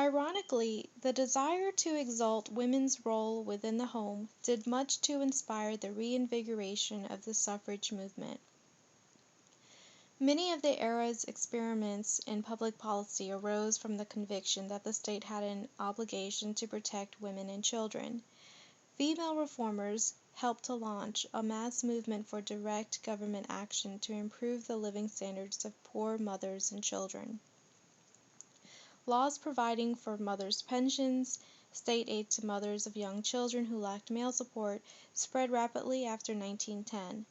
Ironically, the desire to exalt women's role within the home did much to inspire the reinvigoration of the suffrage movement. Many of the era's experiments in public policy arose from the conviction that the state had an obligation to protect women and children. Female reformers helped to launch a mass movement for direct government action to improve the living standards of poor mothers and children. Laws providing for mothers' pensions, state aid to mothers of young children who lacked male support, spread rapidly after 1910.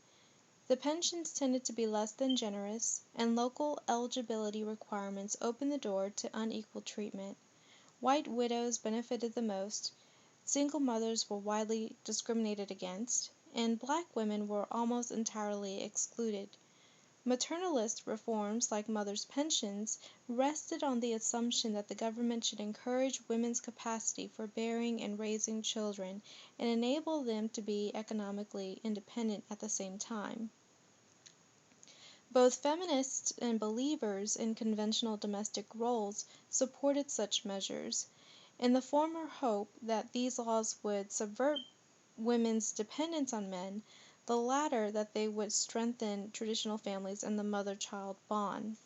The pensions tended to be less than generous, and local eligibility requirements opened the door to unequal treatment. White widows benefited the most, single mothers were widely discriminated against, and black women were almost entirely excluded. Maternalist reforms, like mothers' pensions, rested on the assumption that the government should encourage women's capacity for bearing and raising children and enable them to be economically independent at the same time. Both feminists and believers in conventional domestic roles supported such measures, in the former hope that these laws would subvert women's dependence on men, the latter that they would strengthen traditional families and the mother-child bond.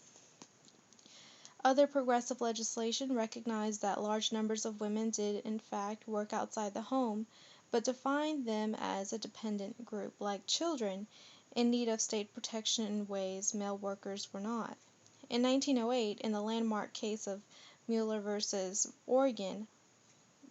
Other progressive legislation recognized that large numbers of women did in fact work outside the home, but defined them as a dependent group, like children, in need of state protection in ways male workers were not. In 1908, in the landmark case of Muller versus Oregon,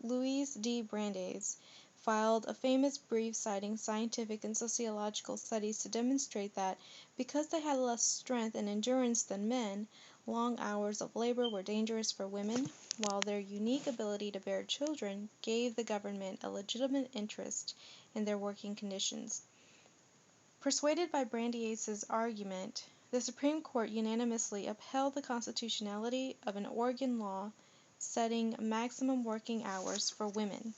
Louise D. Brandeis filed a famous brief citing scientific and sociological studies to demonstrate that because they had less strength and endurance than men, long hours of labor were dangerous for women, while their unique ability to bear children gave the government a legitimate interest in their working conditions. Persuaded by Brandeis's argument, the Supreme Court unanimously upheld the constitutionality of an Oregon law setting maximum working hours for women.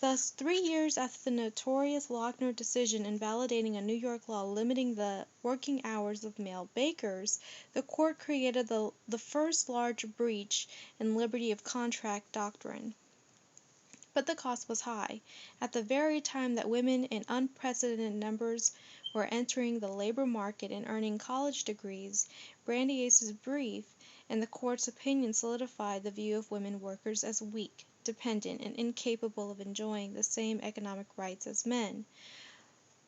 Thus, 3 years after the notorious Lochner decision invalidating a New York law limiting the working hours of male bakers, the court created the first large breach in liberty of contract doctrine. But the cost was high. At the very time that women in unprecedented numbers were entering the labor market and earning college degrees, Brandeis's brief and the court's opinion solidified the view of women workers as weak, dependent, and incapable of enjoying the same economic rights as men.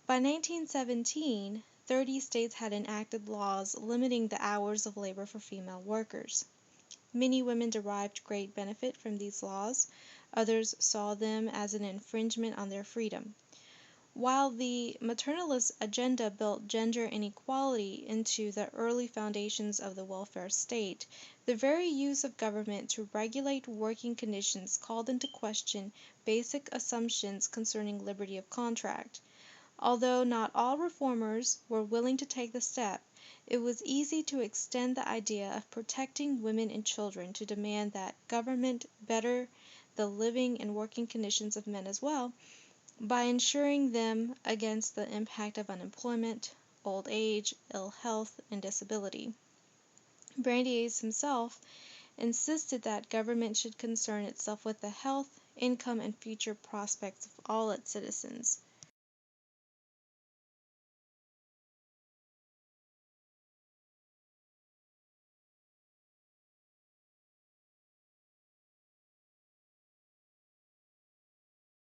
By 1917, 30 states had enacted laws limiting the hours of labor for female workers. Many women derived great benefit from these laws. Others saw them as an infringement on their freedom. While the maternalist agenda built gender inequality into the early foundations of the welfare state, the very use of government to regulate working conditions called into question basic assumptions concerning liberty of contract. Although not all reformers were willing to take the step, it was easy to extend the idea of protecting women and children to demand that government better the living and working conditions of men as well, by insuring them against the impact of unemployment, old age, ill health, and disability. Brandeis himself insisted that government should concern itself with the health, income, and future prospects of all its citizens.